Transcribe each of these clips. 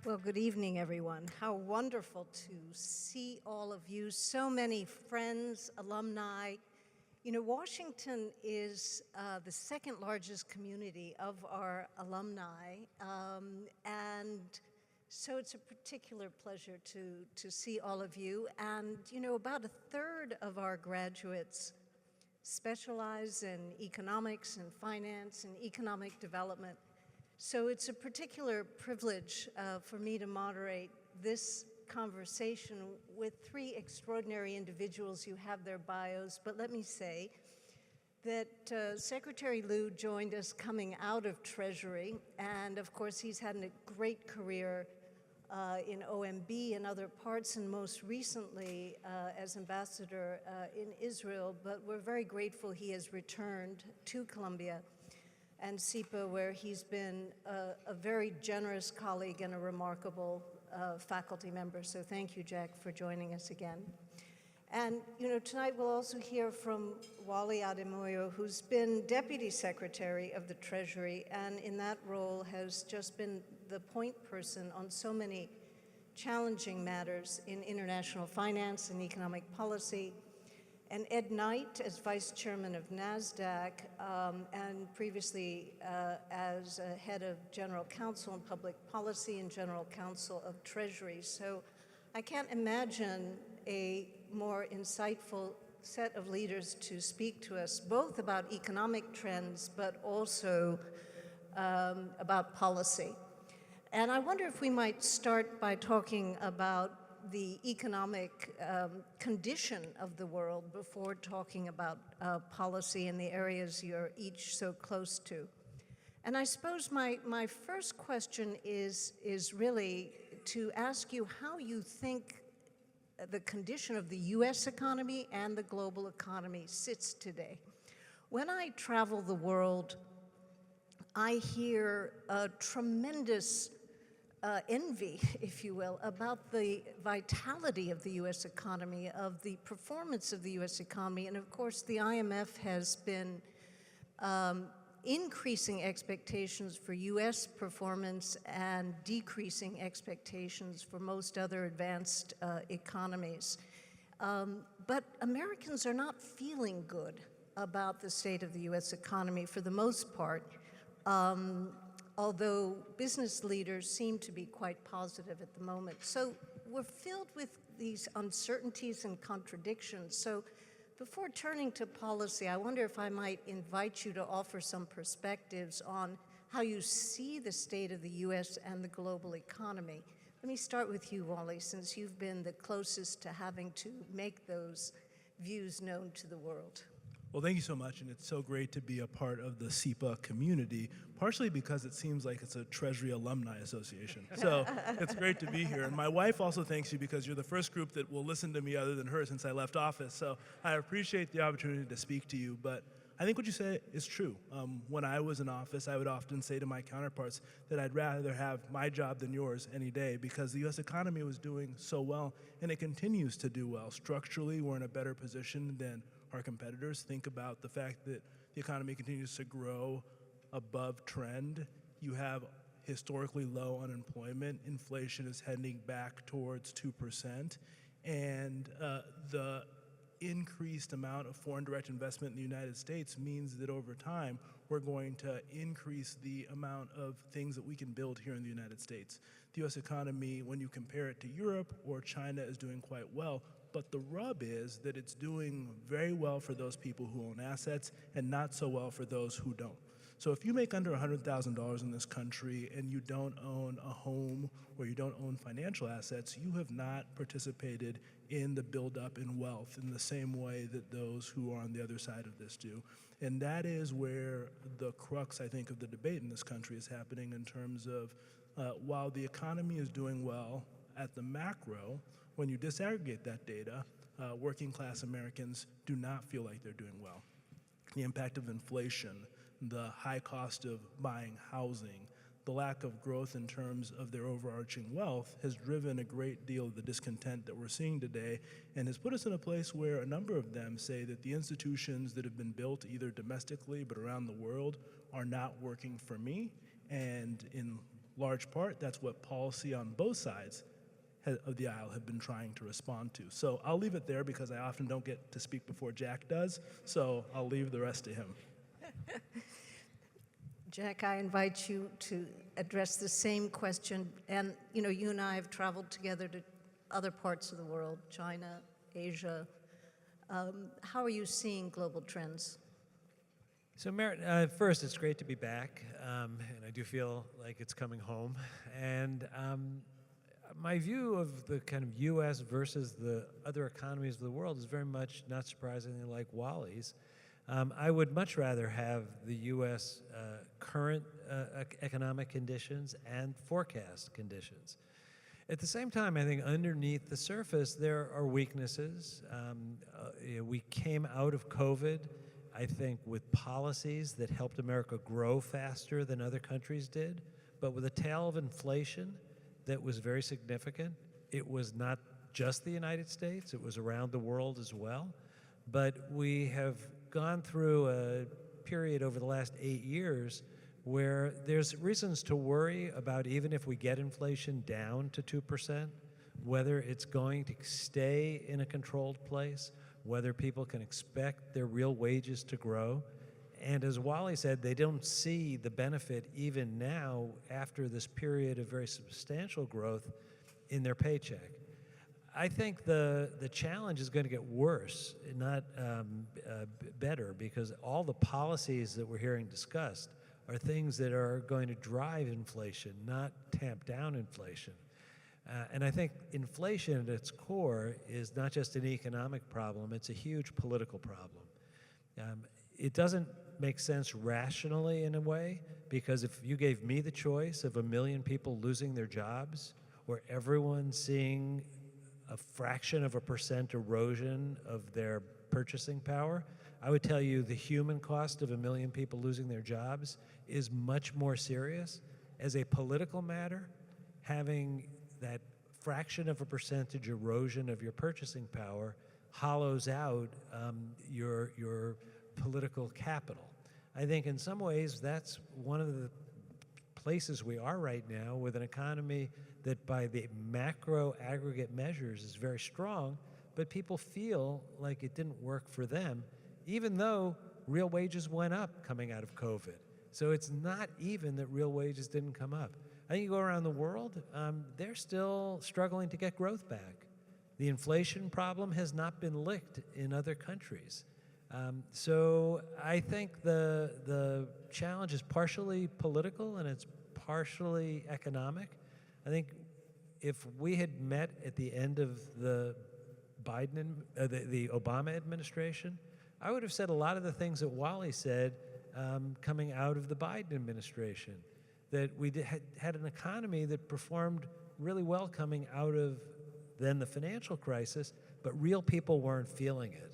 Well, good evening, everyone. How wonderful to see all of you, so many friends, alumni. You know, Washington is the second largest community of our alumni, and so it's a particular pleasure to see all of you. And, you know, about a third of our graduates specialize in economics and finance and economic development. So it's a particular privilege for me to moderate this conversation with three extraordinary individuals. You have their bios, but let me say that Secretary Liu joined us coming out of Treasury, and of course he's had a great career in OMB and other parts, and most recently as ambassador in Israel, but we're very grateful he has returned to Columbia and SIPA, where he's been a very generous colleague and a remarkable faculty member. So thank you, Jack, for joining us again. And you know, tonight we'll also hear from Wally Adeyemo, who's been Deputy Secretary of the Treasury, and in that role has just been the point person on so many challenging matters in international finance and economic policy. And Ed Knight as Vice Chairman of Nasdaq, and previously as head of General Counsel and Public Policy and General Counsel of Treasury. So I can't imagine a more insightful set of leaders to speak to us, both about economic trends, but also about policy. And I wonder if we might start by talking about the economic condition of the world before talking about policy in the areas you're each so close to. And I suppose my first question is really to ask you how you think the condition of the US economy and the global economy sits today. When I travel the world, I hear a tremendous envy, if you will, about the vitality of the US economy, of the performance of the US economy. And of course, the IMF has been increasing expectations for US performance and decreasing expectations for most other advanced economies. But Americans are not feeling good about the state of the US economy for the most part. Although business leaders seem to be quite positive at the moment. So we're filled with these uncertainties and contradictions. So before turning to policy, I wonder if I might invite you to offer some perspectives on how you see the state of the US and the global economy. Let me start with you, Wally, since you've been the closest to having to make those views known to the world. Well, thank you so much, and it's so great to be a part of the SIPA community, partially because it seems like it's a Treasury alumni association. So it's great to be here. And my wife also thanks you because you're the first group that will listen to me other than her since I left office. So I appreciate the opportunity to speak to you. But I think what you say is true. When I was in office, I would often say to my counterparts that I'd rather have my job than yours any day because the US economy was doing so well, and it continues to do well. Structurally, we're in a better position than our competitors. Think about the fact that the economy continues to grow above trend. You have historically low unemployment. Inflation is heading back towards 2%. And the increased amount of foreign direct investment in the United States means that over time, we're going to increase the amount of things that we can build here in the United States. The US economy, when you compare it to Europe or China, is doing quite well. But the rub is that it's doing very well for those people who own assets and not so well for those who don't. So if you make under $100,000 in this country and you don't own a home or you don't own financial assets, you have not participated in the buildup in wealth in the same way that those who are on the other side of this do. And that is where the crux, I think, of the debate in this country is happening in terms of while the economy is doing well at the macro, when you disaggregate that data, working class Americans do not feel like they're doing well. The impact of inflation, the high cost of buying housing, the lack of growth in terms of their overarching wealth has driven a great deal of the discontent that we're seeing today and has put us in a place where a number of them say that the institutions that have been built either domestically but around the world are not working for me, and in large part, that's what policy on both sides of the aisle have been trying to respond to. So I'll leave it there because I often don't get to speak before Jack does, so I'll leave the rest to him. Jack, I invite you to address the same question. And, you know, you and I have traveled together to other parts of the world, China, Asia. How are you seeing global trends? So, Merritt, first, it's great to be back, and I do feel like it's coming home. And my view of the kind of U.S. versus the other economies of the world is very much, not surprisingly, like Wally's. I would much rather have the U.S. Current economic conditions and forecast conditions. At the same time, I think underneath the surface, there are weaknesses. We came out of COVID, I think, with policies that helped America grow faster than other countries did, but with a tail of inflation that was very significant. It was not just the United States, it was around the world as well. But we have gone through a period over the last 8 years where there's reasons to worry about, even if we get inflation down to 2%, whether it's going to stay in a controlled place, whether people can expect their real wages to grow. And as Wally said, they don't see the benefit even now after this period of very substantial growth in their paycheck. I think the challenge is going to get worse, not better, because all the policies that we're hearing discussed are things that are going to drive inflation, not tamp down inflation. And I think inflation at its core is not just an economic problem, it's a huge political problem. It doesn't make sense rationally in a way, because if you gave me the choice of 1 million people losing their jobs, or everyone seeing a fraction of a % erosion of their purchasing power, I would tell you the human cost of 1 million people losing their jobs is much more serious. As a political matter, having that fraction of a percentage erosion of your purchasing power hollows out your political capital. I think in some ways that's one of the places we are right now, with an economy that by the macro aggregate measures is very strong, but people feel like it didn't work for them, even though real wages went up coming out of COVID. So it's not even that real wages didn't come up. I think you go around the world, they're still struggling to get growth back. The inflation problem has not been licked in other countries. So I think the challenge is partially political and it's partially economic. I think if we had met at the end of the the Obama administration, I would have said a lot of the things that Wally said coming out of the Biden administration, that we had an economy that performed really well coming out of then the financial crisis, but real people weren't feeling it.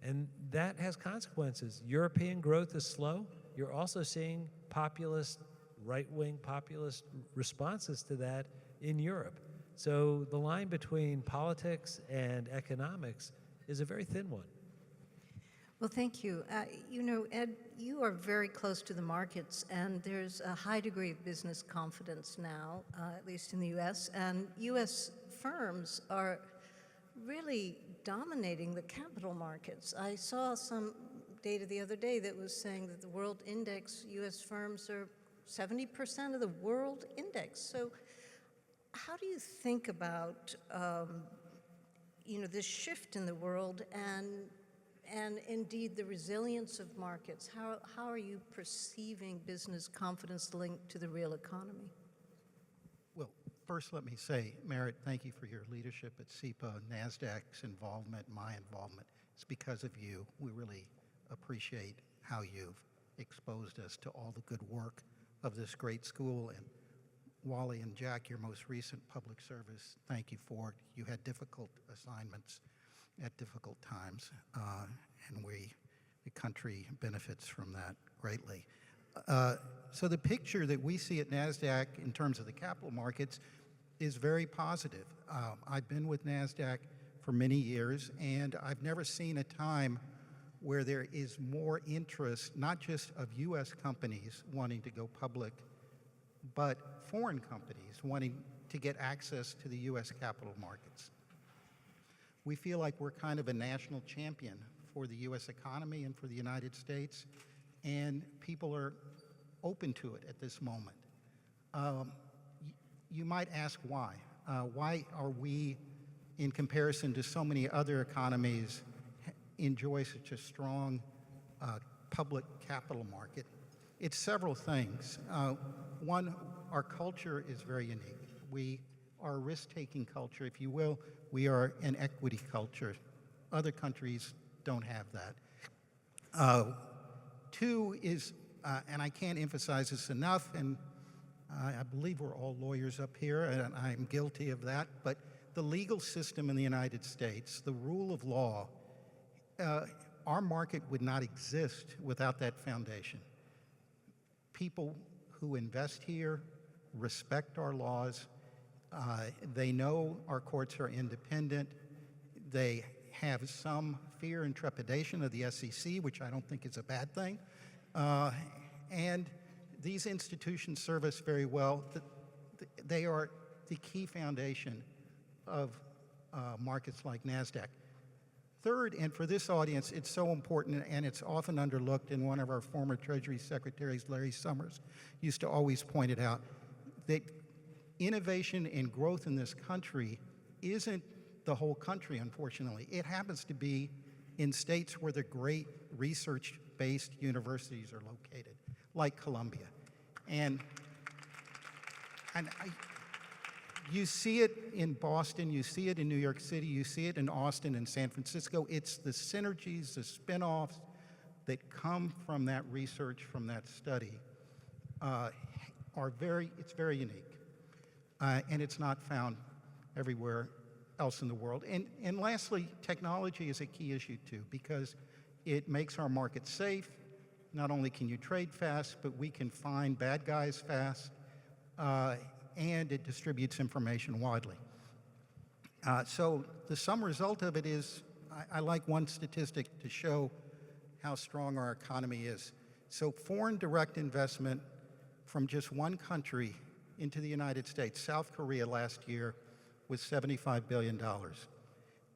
And that has consequences. European growth is slow. You're also seeing populist, right-wing populist responses to that in Europe. So the line between politics and economics is a very thin one. Well, thank you. You know, Ed, you are very close to the markets, and there's a high degree of business confidence now, at least in the U.S., and U.S. firms are really dominating the capital markets. I saw some data the other day that was saying that the world index, U.S. firms are 70% of the world index. So how do you think about, you know, this shift in the world and indeed the resilience of markets? How are you perceiving business confidence linked to the real economy? Well, first let me say, Merritt, thank you for your leadership at SIPA, Nasdaq's involvement, my involvement. It's because of you. We really appreciate how you've exposed us to all the good work of this great school. And Wally and Jack, your most recent public service, thank you for it. You had difficult assignments at difficult times, and the country benefits from that greatly. So the picture that we see at Nasdaq in terms of the capital markets is very positive. I've been with Nasdaq for many years, and I've never seen a time where there is more interest, not just of U.S. companies wanting to go public, but foreign companies wanting to get access to the U.S. capital markets. We feel like we're kind of a national champion for the U.S. economy and for the United States, and people are open to it at this moment. You might ask why. Why are we, in comparison to so many other economies, enjoy such a strong public capital market? It's several things. One, our culture is very unique. We are a risk-taking culture, if you will. We are an equity culture. Other countries don't have that. Two is, and I can't emphasize this enough, and I believe we're all lawyers up here, and I'm guilty of that, but the legal system in the United States, the rule of law, our market would not exist without that foundation. People who invest here respect our laws. They know our courts are independent. They have some fear and trepidation of the SEC, which I don't think is a bad thing. And these institutions serve us very well. They are the key foundation of markets like Nasdaq. Third, and for this audience, it's so important, and it's often underlooked, and one of our former Treasury Secretaries, Larry Summers, used to always point it out, that innovation and growth in this country isn't the whole country, unfortunately. It happens to be in states where the great research-based universities are located, like Columbia. And you see it in Boston, you see it in New York City, you see it in Austin and San Francisco. It's the synergies, the spin-offs that come from that research, from that study, it's very unique. And it's not found everywhere else in the world. And lastly, technology is a key issue too, because it makes our market safe. Not only can you trade fast, but we can find bad guys fast, and it distributes information widely. So the sum result of it is, I like one statistic to show how strong our economy is. So foreign direct investment from just one country into the United States, South Korea last year, was $75 billion.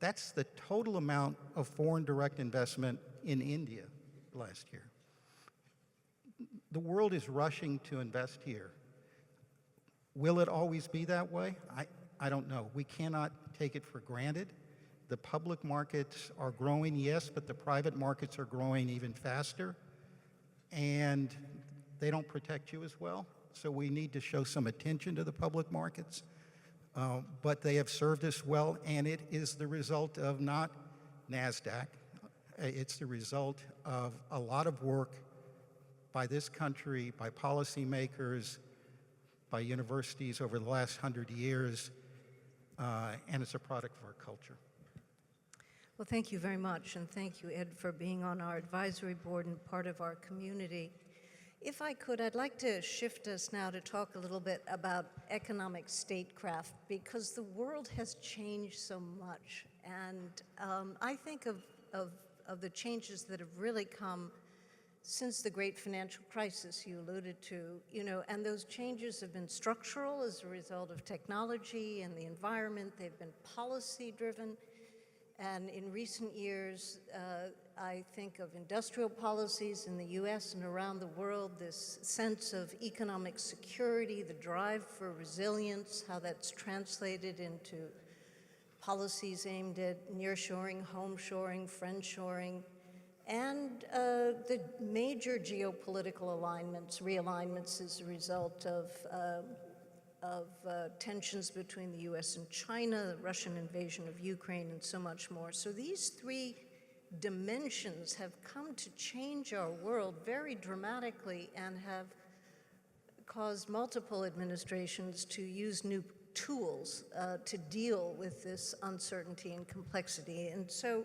That's the total amount of foreign direct investment in India last year. The world is rushing to invest here. Will it always be that way? I don't know. We cannot take it for granted. The public markets are growing, yes, but the private markets are growing even faster, and they don't protect you as well. So we need to show some attention to the public markets. But they have served us well, and it is the result of not Nasdaq. It's the result of a lot of work by this country, by policymakers, by universities over the last 100 years, and it's a product of our culture. Well, thank you very much, and thank you, Ed, for being on our advisory board and part of our community. If I could, I'd like to shift us now to talk a little bit about economic statecraft, because the world has changed so much. And I think of the changes that have really come since the great financial crisis you alluded to, and those changes have been structural as a result of technology and the environment. They've been policy-driven. And in recent years, I think of industrial policies in the US and around the world, this sense of economic security, the drive for resilience, how that's translated into policies aimed at nearshoring, homeshoring, friendshoring, and the major geopolitical realignments as a result of tensions between the US and China, the Russian invasion of Ukraine, and so much more. So these three dimensions have come to change our world very dramatically and have caused multiple administrations to use new tools to deal with this uncertainty and complexity. And so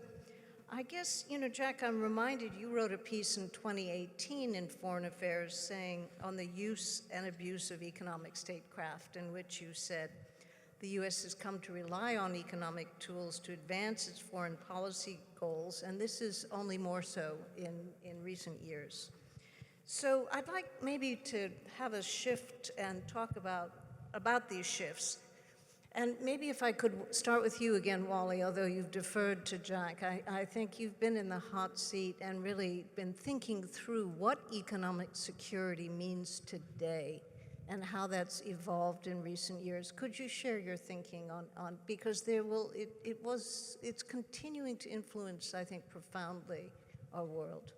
I guess, Jack, I'm reminded you wrote a piece in 2018 in Foreign Affairs saying on the use and abuse of economic statecraft, in which you said the U.S. has come to rely on economic tools to advance its foreign policy goals, and this is only more so in recent years. So I'd like maybe to have a shift and talk about these shifts. And maybe if I could start with you again, Wally, although you've deferred to Jack, I think you've been in the hot seat and really been thinking through what economic security means today and how that's evolved in recent years. Could you share your thinking on because it's continuing to influence, I think, profoundly our world.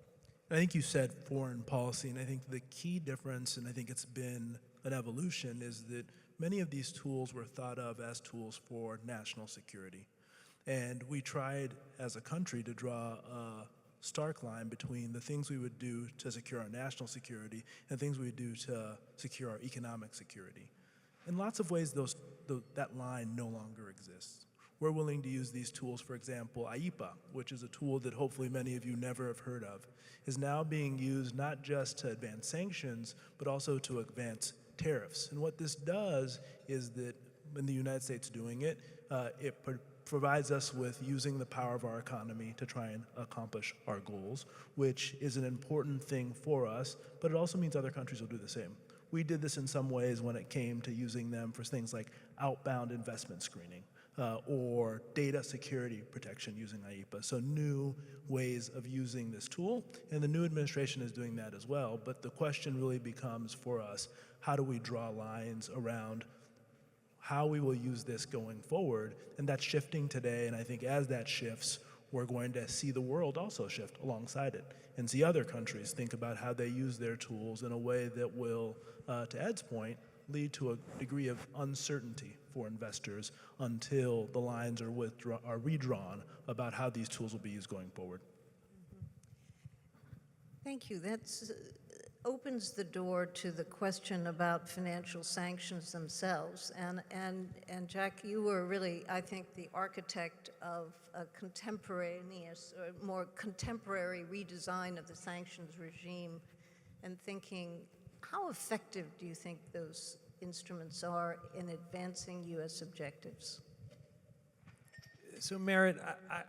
I think you said foreign policy, and I think the key difference, and I think it's been an evolution, is that many of these tools were thought of as tools for national security. And we tried as a country to draw a stark line between the things we would do to secure our national security and things we would do to secure our economic security. In lots of ways, that line no longer exists. We're willing to use these tools. For example, IEPA, which is a tool that hopefully many of you never have heard of, is now being used not just to advance sanctions, but also to advance tariffs. And what this does is that when the United States doing it, it provides us with using the power of our economy to try and accomplish our goals, which is an important thing for us, but it also means other countries will do the same. We did this in some ways when it came to using them for things like outbound investment screening. Or data security protection using IEPA. So new ways of using this tool, and the new administration is doing that as well. But the question really becomes for us, how do we draw lines around how we will use this going forward? And that's shifting today, and I think as that shifts, we're going to see the world also shift alongside it and see other countries think about how they use their tools in a way that will, to Ed's point, lead to a degree of uncertainty for investors until the lines are redrawn about how these tools will be used going forward. Thank you. That opens the door to the question about financial sanctions themselves. And Jack, you were really, I think, the architect of a contemporaneous, or more contemporary redesign of the sanctions regime, and thinking, how effective do you think those instruments are in advancing U.S. objectives? So, Merritt,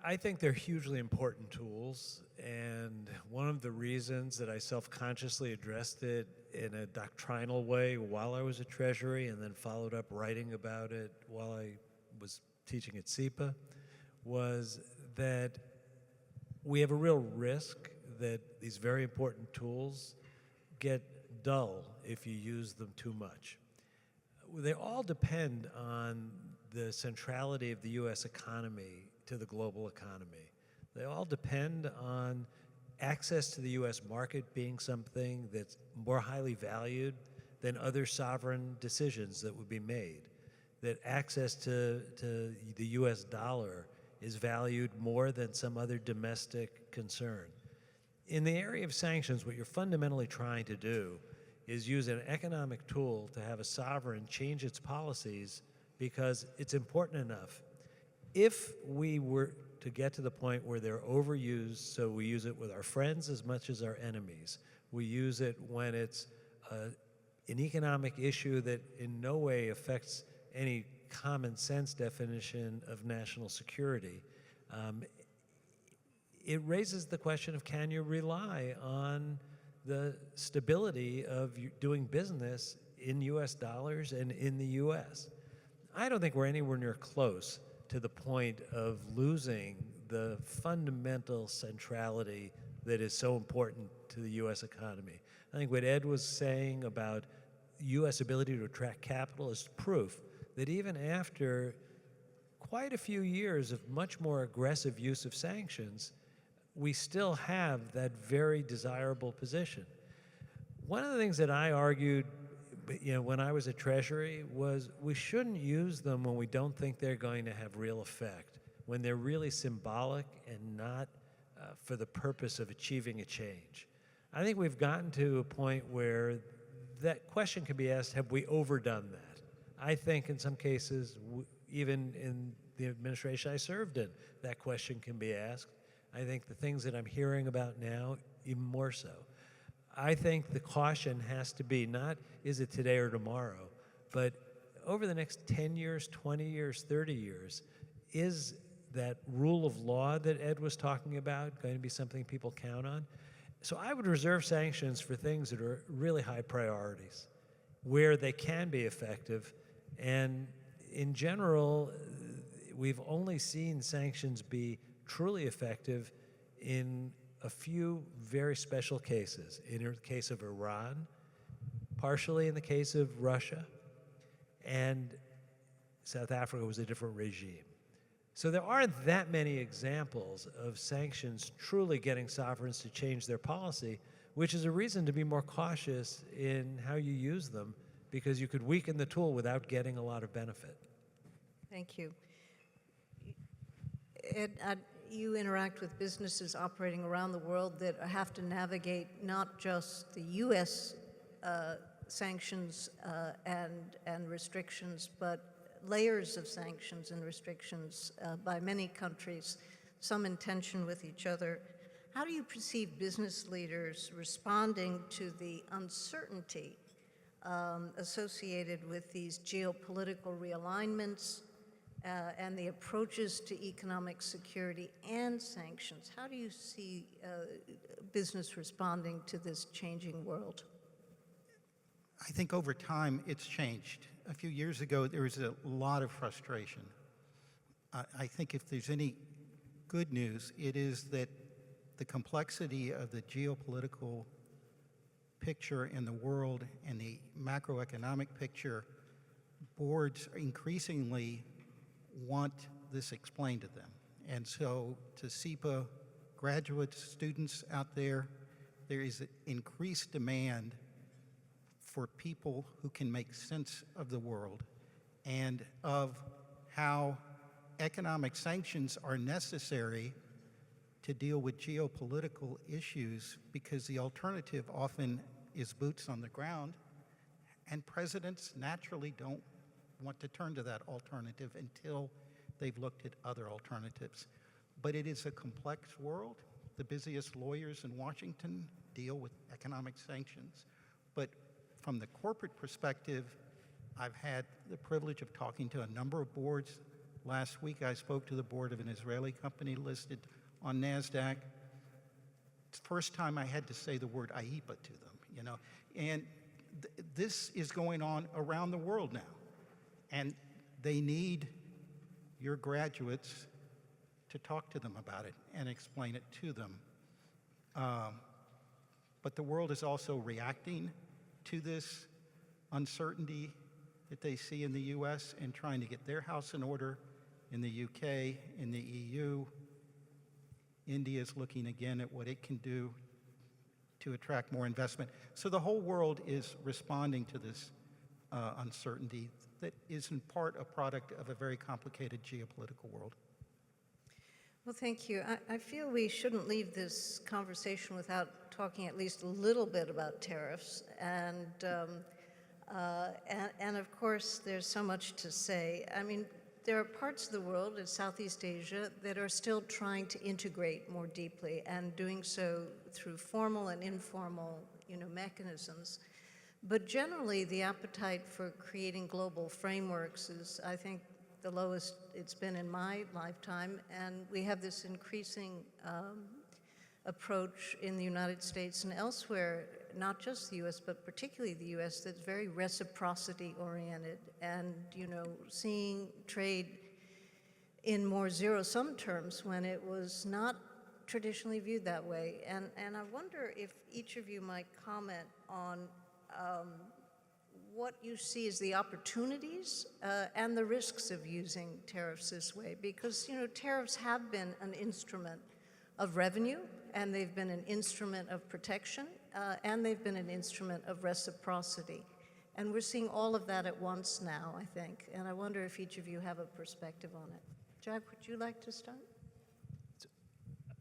I think they're hugely important tools, and one of the reasons that I self-consciously addressed it in a doctrinal way while I was at Treasury and then followed up writing about it while I was teaching at SIPA was that we have a real risk that these very important tools get dull if you use them too much. They all depend on the centrality of the U.S. economy to the global economy. They all depend on access to the U.S. market being something that's more highly valued than other sovereign decisions that would be made, that access to the U.S. dollar is valued more than some other domestic concern. In the area of sanctions, what you're fundamentally trying to do is use an economic tool to have a sovereign change its policies because it's important enough. If we were to get to the point where they're overused, so we use it with our friends as much as our enemies, we use it when it's an economic issue that in no way affects any common sense definition of national security, it raises the question of, can you rely on the stability of doing business in U.S. dollars and in the U.S.? I don't think we're anywhere near close to the point of losing the fundamental centrality that is so important to the U.S. economy. I think what Ed was saying about U.S. ability to attract capital is proof that even after quite a few years of much more aggressive use of sanctions, we still have that very desirable position. One of the things that I argued, when I was at Treasury was we shouldn't use them when we don't think they're going to have real effect, when they're really symbolic and not for the purpose of achieving a change. I think we've gotten to a point where that question can be asked, have we overdone that? I think in some cases, even in the administration I served in, that question can be asked. I think the things that I'm hearing about now, even more so. I think the caution has to be not, is it today or tomorrow, but over the next 10 years, 20 years, 30 years, is that rule of law that Ed was talking about going to be something people count on? So I would reserve sanctions for things that are really high priorities, where they can be effective. And in general, we've only seen sanctions be truly effective in a few very special cases. In the case of Iran, partially in the case of Russia, and South Africa was a different regime. So there aren't that many examples of sanctions truly getting sovereigns to change their policy, which is a reason to be more cautious in how you use them, because you could weaken the tool without getting a lot of benefit. Thank you. Ed, you interact with businesses operating around the world that have to navigate not just the U.S. Sanctions and restrictions, but layers of sanctions and restrictions by many countries, some in tension with each other. How do you perceive business leaders responding to the uncertainty associated with these geopolitical realignments and the approaches to economic security and sanctions? How do you see business responding to this changing world? I think over time it's changed. A few years ago, there was a lot of frustration. I think if there's any good news, it is that the complexity of the geopolitical picture in the world and the macroeconomic picture, boards increasingly want this explained to them. And so to SIPA graduates, students out there, there is an increased demand for people who can make sense of the world and of how economic sanctions are necessary to deal with geopolitical issues, because the alternative often is boots on the ground, and presidents naturally don't want to turn to that alternative until they've looked at other alternatives. But it is a complex world. The busiest lawyers in Washington deal with economic sanctions. But from the corporate perspective, I've had the privilege of talking to a number of boards. Last week, I spoke to the board of an Israeli company listed on Nasdaq. It's the first time I had to say the word AIPA to them, And this is going on around the world now. And they need your graduates to talk to them about it and explain it to them. But the world is also reacting to this uncertainty that they see in the US and trying to get their house in order in the UK, in the EU. India is looking again at what it can do to attract more investment. So the whole world is responding to this uncertainty that is in part a product of a very complicated geopolitical world. Well, thank you. I feel we shouldn't leave this conversation without talking at least a little bit about tariffs. And of course, there's so much to say. I mean, there are parts of the world in Southeast Asia that are still trying to integrate more deeply and doing so through formal and informal, mechanisms. But generally, the appetite for creating global frameworks is, I think, the lowest it's been in my lifetime, and we have this increasing approach in the United States and elsewhere, not just the U.S., but particularly the U.S., that's very reciprocity-oriented, and seeing trade in more zero-sum terms when it was not traditionally viewed that way. And I wonder if each of you might comment on what you see as the opportunities and the risks of using tariffs this way, because tariffs have been an instrument of revenue, and they've been an instrument of protection, and they've been an instrument of reciprocity. And we're seeing all of that at once now, I think, and I wonder if each of you have a perspective on it. Jack, would you like to start?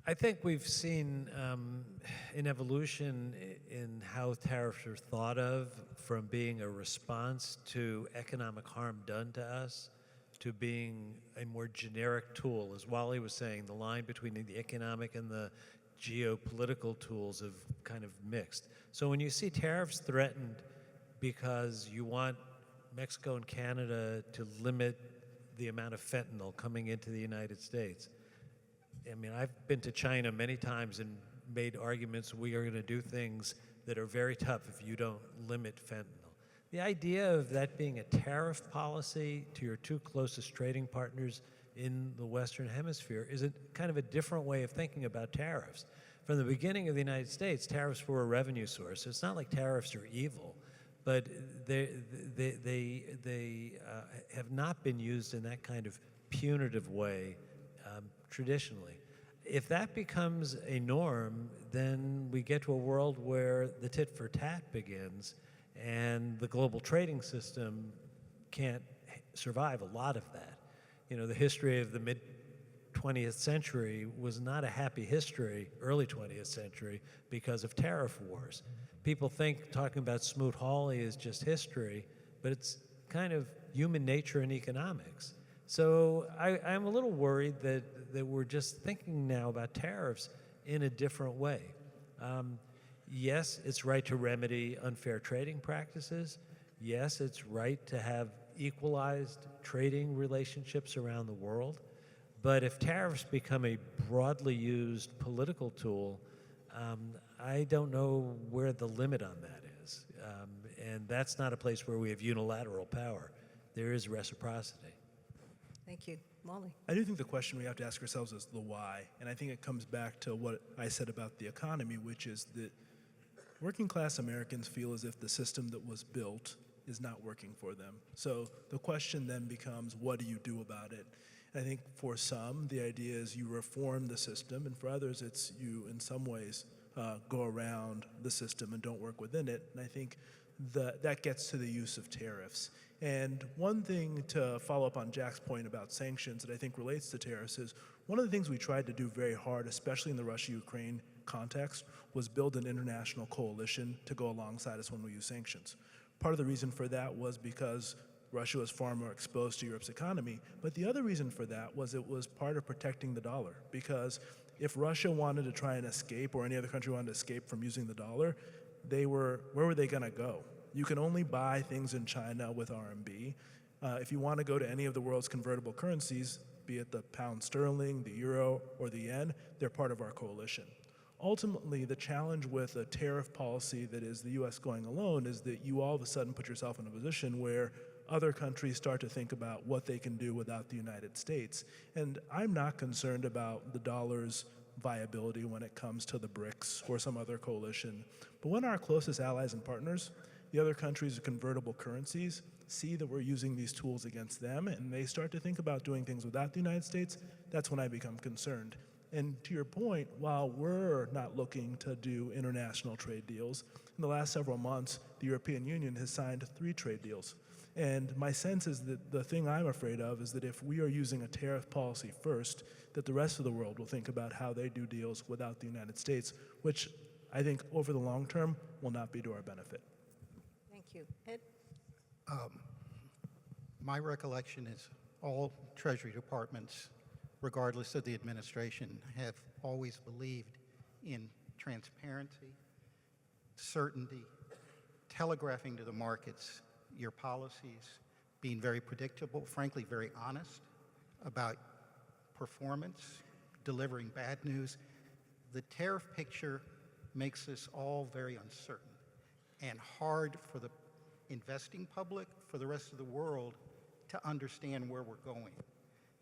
I think we've seen an evolution in how tariffs are thought of, from being a response to economic harm done to us to being a more generic tool. As Wally was saying, the line between the economic and the geopolitical tools have kind of mixed. So when you see tariffs threatened because you want Mexico and Canada to limit the amount of fentanyl coming into the United States, I mean, I've been to China many times and made arguments, we are going to do things that are very tough if you don't limit fentanyl. The idea of that being a tariff policy to your two closest trading partners in the Western Hemisphere is kind of a different way of thinking about tariffs. From the beginning of the United States, tariffs were a revenue source. It's not like tariffs are evil, but they have not been used in that kind of punitive way traditionally. If that becomes a norm, then we get to a world where the tit for tat begins, and the global trading system can't survive a lot of that. You know, the history of the mid-20th century was not a happy history, early 20th century, because of tariff wars. People think talking about Smoot-Hawley is just history, but it's kind of human nature and economics. So I'm a little worried that we're just thinking now about tariffs in a different way. Yes, it's right to remedy unfair trading practices. Yes, it's right to have equalized trading relationships around the world. But if tariffs become a broadly used political tool, I don't know where the limit on that is. And that's not a place where we have unilateral power. There is reciprocity. Thank you. Wally. I do think the question we have to ask ourselves is the why. And I think it comes back to what I said about the economy, which is that working class Americans feel as if the system that was built is not working for them. So the question then becomes, what do you do about it? And I think for some, the idea is you reform the system, and for others, it's you, in some ways, go around the system and don't work within it. And I think that gets to the use of tariffs. And one thing to follow up on Jack's point about sanctions that I think relates to tariffs is one of the things we tried to do very hard, especially in the Russia-Ukraine context, was build an international coalition to go alongside us when we use sanctions. Part of the reason for that was because Russia was far more exposed to Europe's economy, but the other reason for that was it was part of protecting the dollar, because if Russia wanted to try and escape, or any other country wanted to escape from using the dollar, where were they gonna go? You can only buy things in China with RMB. If you want to go to any of the world's convertible currencies, be it the pound sterling, the euro, or the yen, they're part of our coalition. Ultimately, the challenge with a tariff policy that is the US going alone is that you all of a sudden put yourself in a position where other countries start to think about what they can do without the United States. And I'm not concerned about the dollar's viability when it comes to the BRICS or some other coalition. But when our closest allies and partners, the other countries with convertible currencies, see that we're using these tools against them and they start to think about doing things without the United States, that's when I become concerned. And to your point, while we're not looking to do international trade deals, in the last several months, the European Union has signed 3 trade deals. And my sense is that the thing I'm afraid of is that if we are using a tariff policy first, that the rest of the world will think about how they do deals without the United States, which I think over the long term will not be to our benefit. Thank you. Ed? My recollection is all Treasury departments, regardless of the administration, have always believed in transparency, certainty, telegraphing to the markets your policies, being very predictable, frankly, very honest about performance, delivering bad news. The tariff picture makes this all very uncertain and hard for the investing public, for the rest of the world, to understand where we're going.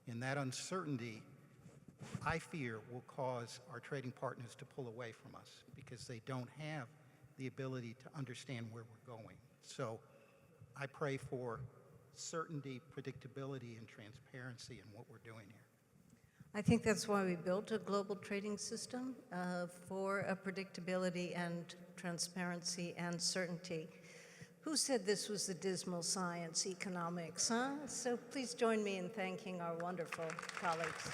And that uncertainty, I fear, will cause our trading partners to pull away from us because they don't have the ability to understand where we're going. So I pray for certainty, predictability, and transparency in what we're doing here. I think that's why we built a global trading system for a predictability and transparency and certainty. Who said this was the dismal science, economics, huh? So please join me in thanking our wonderful colleagues.